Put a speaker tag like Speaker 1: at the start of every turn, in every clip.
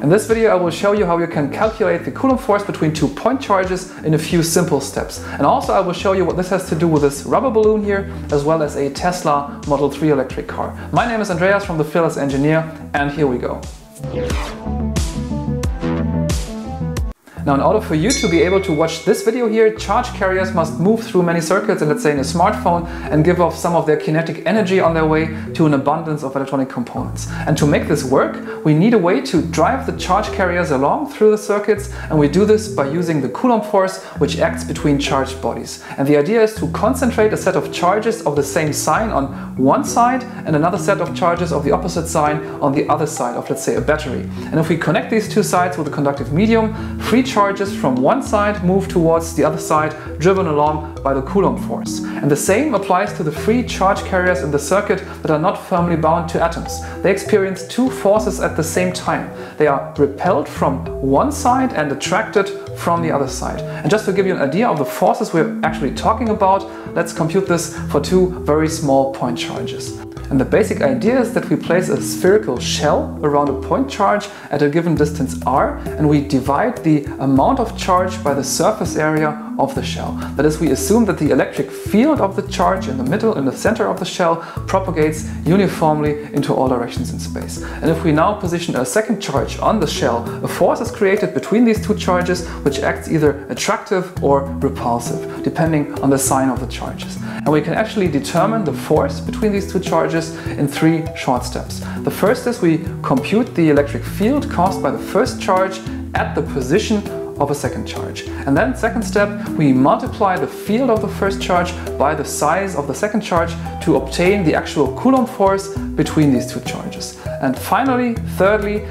Speaker 1: In this video I will show you how you can calculate the Coulomb force between 2 point charges in a few simple steps. And also I will show you what this has to do with this rubber balloon here, as well as a Tesla Model 3 electric car. My name is Andreas from The Fearless Engineer, and here we go. Now, in order for you to be able to watch this video here, charge carriers must move through many circuits, and let's say in a smartphone, and give off some of their kinetic energy on their way to an abundance of electronic components. And to make this work, we need a way to drive the charge carriers along through the circuits, and we do this by using the Coulomb force, which acts between charged bodies. And the idea is to concentrate a set of charges of the same sign on one side and another set of charges of the opposite sign on the other side of, let's say, a battery. And if we connect these two sides with a conductive medium, free charges from one side move towards the other side, driven along by the Coulomb force. And the same applies to the free charge carriers in the circuit that are not firmly bound to atoms. They experience two forces at the same time. They are repelled from one side and attracted from the other side. And just to give you an idea of the forces we're actually talking about, let's compute this for two very small point charges. And the basic idea is that we place a spherical shell around a point charge at a given distance r, and we divide the amount of charge by the surface area of the shell. That is, we assume that the electric field of the charge in the middle, in the center of the shell, propagates uniformly into all directions in space. And if we now position a second charge on the shell, a force is created between these two charges, which acts either attractive or repulsive, depending on the sign of the charges. And we can actually determine the force between these two charges in 3 short steps. The first is we compute the electric field caused by the first charge at the position of a second charge. And then, second step, we multiply the field of the first charge by the size of the second charge to obtain the actual Coulomb force between these two charges. And finally, thirdly,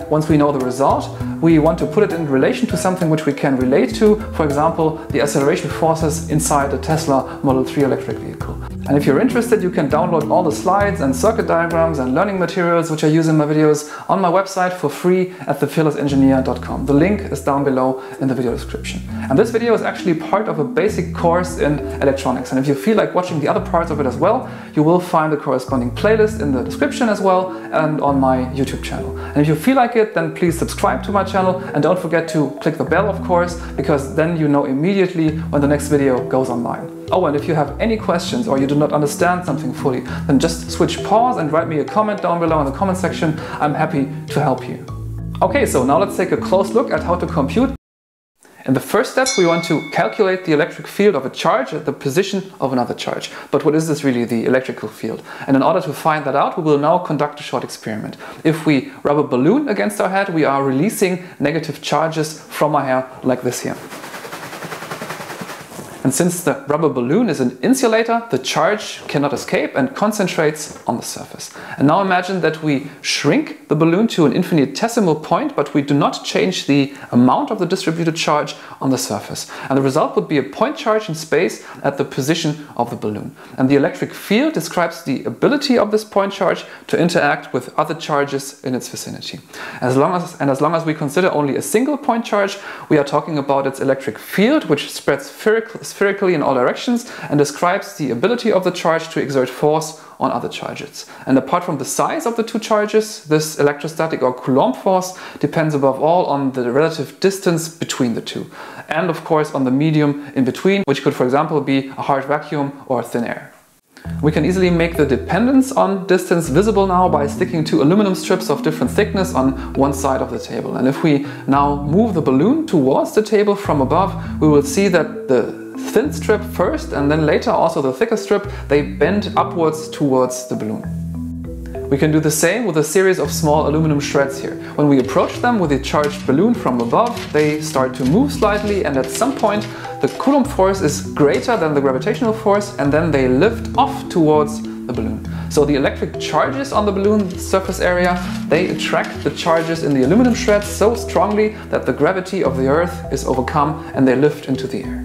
Speaker 1: once we know the result, we want to put it in relation to something which we can relate to, for example, the acceleration forces inside a Tesla Model 3 electric vehicle. And if you're interested, you can download all the slides and circuit diagrams and learning materials which I use in my videos on my website for free at thefearlessengineer.com. The link is down below in the video description. And this video is actually part of a basic course in electronics. And if you feel like watching the other parts of it as well, you will find the corresponding playlist in the description as well and on my YouTube channel. And if you feel like it, then please subscribe to my channel and don't forget to click the bell, of course, because then you know immediately when the next video goes online. Oh, and if you have any questions or you do not understand something fully, then just switch pause and write me a comment down below in the comment section. I'm happy to help you. Okay, so now let's take a close look at how to compute. In the first step, we want to calculate the electric field of a charge at the position of another charge. But what is this really, the electrical field? And in order to find that out, we will now conduct a short experiment. If we rub a balloon against our head, we are releasing negative charges from our hair like this here. And since the rubber balloon is an insulator, the charge cannot escape and concentrates on the surface. And now imagine that we shrink the balloon to an infinitesimal point, but we do not change the amount of the distributed charge on the surface. And the result would be a point charge in space at the position of the balloon. And the electric field describes the ability of this point charge to interact with other charges in its vicinity. As long as we consider only a single point charge, we are talking about its electric field, which spreads spherically in all directions and describes the ability of the charge to exert force on other charges. And apart from the size of the two charges, this electrostatic or Coulomb force depends above all on the relative distance between the two. And of course on the medium in between, which could for example be a hard vacuum or thin air. We can easily make the dependence on distance visible now by sticking 2 aluminum strips of different thickness on one side of the table. And if we now move the balloon towards the table from above, we will see that the thin strip first and then later also the thicker strip, they bend upwards towards the balloon. We can do the same with a series of small aluminum shreds here. When we approach them with a charged balloon from above, they start to move slightly, and at some point the Coulomb force is greater than the gravitational force, and then they lift off towards the balloon. So the electric charges on the balloon surface area, they attract the charges in the aluminum shreds so strongly that the gravity of the Earth is overcome and they lift into the air.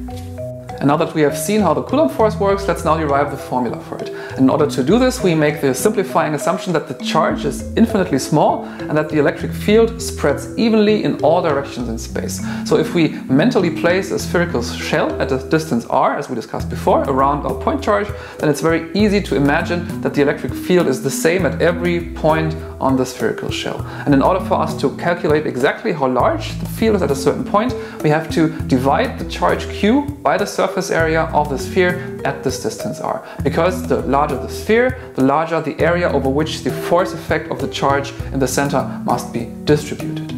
Speaker 1: And now that we have seen how the Coulomb force works, let's now derive the formula for it. In order to do this, we make the simplifying assumption that the charge is infinitely small and that the electric field spreads evenly in all directions in space. So if we mentally place a spherical shell at a distance r, as we discussed before, around our point charge, then it's very easy to imagine that the electric field is the same at every point on the spherical shell. And in order for us to calculate exactly how large the field is at a certain point, we have to divide the charge q by the surface area of the sphere at this distance r. Because the larger the sphere, the larger the area over which the force effect of the charge in the center must be distributed.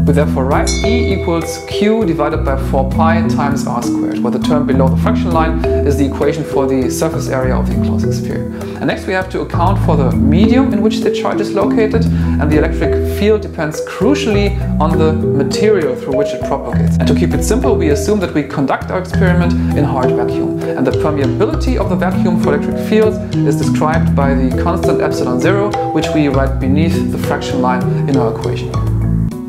Speaker 1: We therefore write E equals Q divided by 4 pi times r squared, where the term below the fraction line is the equation for the surface area of the enclosing sphere. And next we have to account for the medium in which the charge is located, and the electric field depends crucially on the material through which it propagates. And to keep it simple, we assume that we conduct our experiment in hard vacuum, and the permeability of the vacuum for electric fields is described by the constant epsilon 0, which we write beneath the fraction line in our equation.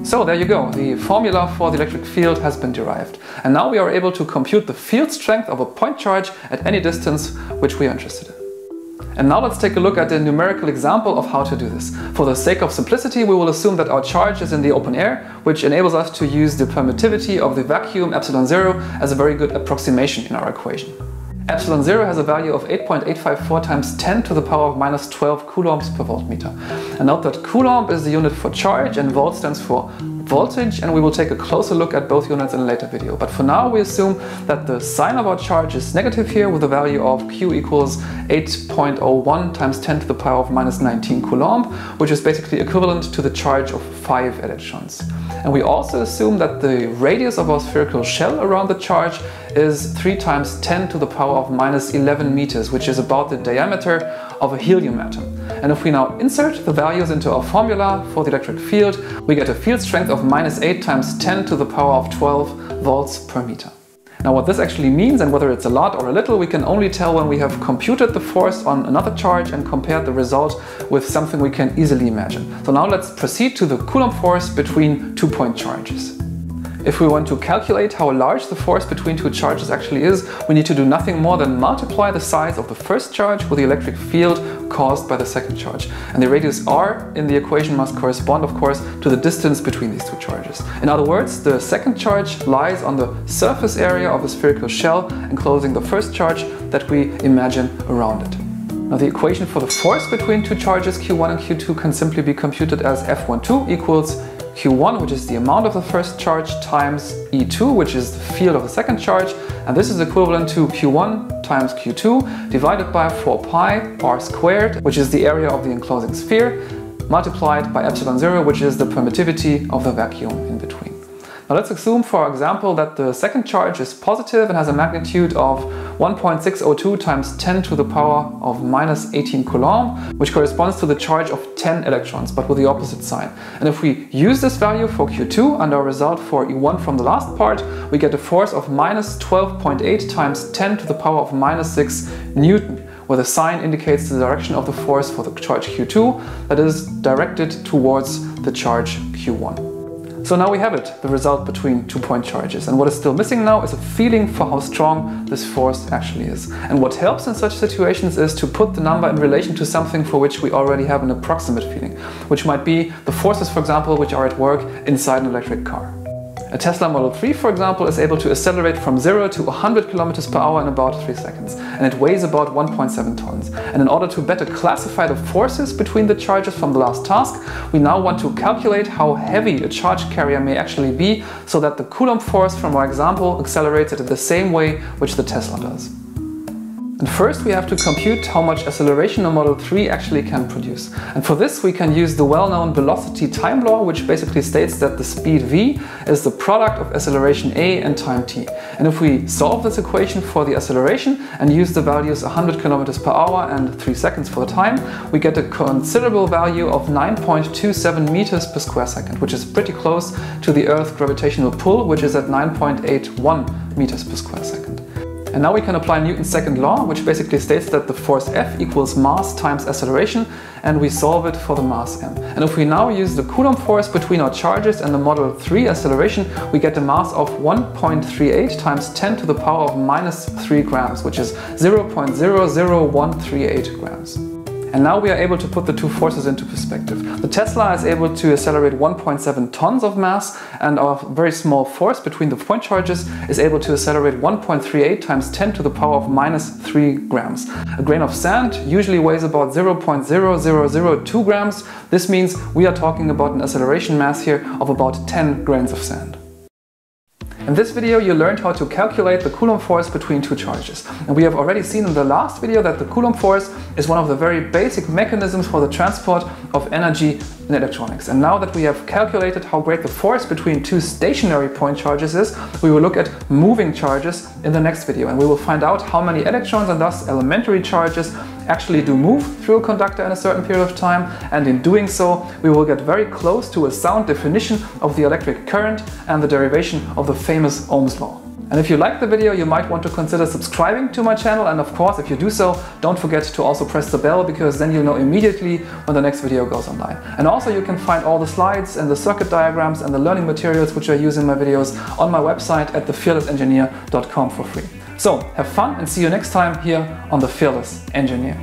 Speaker 1: So there you go, the formula for the electric field has been derived. And now we are able to compute the field strength of a point charge at any distance which we are interested in. And now let's take a look at a numerical example of how to do this. For the sake of simplicity, we will assume that our charge is in the open air, which enables us to use the permittivity of the vacuum epsilon 0 as a very good approximation in our equation. Epsilon 0 has a value of 8.854 times 10 to the power of minus 12 coulombs per voltmeter. And note that coulomb is the unit for charge and volt stands for voltage, and we will take a closer look at both units in a later video. But for now we assume that the sign of our charge is negative here with a value of Q equals 8.01 times 10 to the power of minus 19 coulomb, which is basically equivalent to the charge of 5 electrons. And we also assume that the radius of our spherical shell around the charge is 3 times 10 to the power of minus 11 meters, which is about the diameter of a helium atom. And if we now insert the values into our formula for the electric field, we get a field strength of minus 8 times 10 to the power of 12 volts per meter. Now what this actually means and whether it's a lot or a little, we can only tell when we have computed the force on another charge and compared the result with something we can easily imagine. So now let's proceed to the Coulomb force between 2 point charges. If we want to calculate how large the force between two charges actually is, we need to do nothing more than multiply the size of the first charge with the electric field caused by the second charge. And the radius r in the equation must correspond, of course, to the distance between these two charges. In other words, the second charge lies on the surface area of a spherical shell enclosing the first charge that we imagine around it. Now the equation for the force between two charges Q1 and Q2 can simply be computed as F12 equals Q1, which is the amount of the first charge, times E2, which is the field of the second charge, and this is equivalent to Q1 times Q2 divided by 4 pi r squared, which is the area of the enclosing sphere, multiplied by epsilon 0, which is the permittivity of the vacuum in between. Now let's assume, for example, that the second charge is positive and has a magnitude of 1.602 times 10 to the power of minus 18 coulomb, which corresponds to the charge of 10 electrons, but with the opposite sign. And if we use this value for Q2 and our result for E1 from the last part, we get a force of minus 12.8 times 10 to the power of minus 6 Newton, where the sign indicates the direction of the force for the charge Q2 that is directed towards the charge Q1. So now we have it, the result between 2 point charges. And what is still missing now is a feeling for how strong this force actually is. And what helps in such situations is to put the number in relation to something for which we already have an approximate feeling, which might be the forces, for example, which are at work inside an electric car. A Tesla Model 3, for example, is able to accelerate from 0 to 100 km per hour in about 3 seconds, and it weighs about 1.7 tons. And in order to better classify the forces between the charges from the last task, we now want to calculate how heavy a charge carrier may actually be, so that the Coulomb force from our example accelerates it in the same way which the Tesla does. And first we have to compute how much acceleration a Model 3 actually can produce. And for this we can use the well-known velocity time law, which basically states that the speed v is the product of acceleration a and time t. And if we solve this equation for the acceleration and use the values 100 km per hour and 3 seconds for the time, we get a considerable value of 9.27 meters per square second, which is pretty close to the Earth's gravitational pull, which is at 9.81 meters per square second. And now we can apply Newton's second law, which basically states that the force F equals mass times acceleration, and we solve it for the mass m. And if we now use the Coulomb force between our charges and the model 3 acceleration, we get a mass of 1.38 times 10 to the power of minus 3 grams, which is 0.00138 grams. And now we are able to put the two forces into perspective. The Tesla is able to accelerate 1.7 tons of mass, and our very small force between the point charges is able to accelerate 1.38 times 10 to the power of minus 3 grams. A grain of sand usually weighs about 0.0002 grams. This means we are talking about an acceleration mass here of about 10 grains of sand. In this video you learned how to calculate the Coulomb force between two charges. And we have already seen in the last video that the Coulomb force is one of the very basic mechanisms for the transport of energy in electronics. And now that we have calculated how great the force between two stationary point charges is, we will look at moving charges in the next video. And we will find out how many electrons and thus elementary charges actually do move through a conductor in a certain period of time, and in doing so we will get very close to a sound definition of the electric current and the derivation of the famous Ohm's law. And if you liked the video, you might want to consider subscribing to my channel, and of course if you do so, don't forget to also press the bell, because then you'll know immediately when the next video goes online. And also you can find all the slides and the circuit diagrams and the learning materials which I use in my videos on my website at thefearlessengineer.com for free. So have fun and see you next time here on The Fearless Engineer.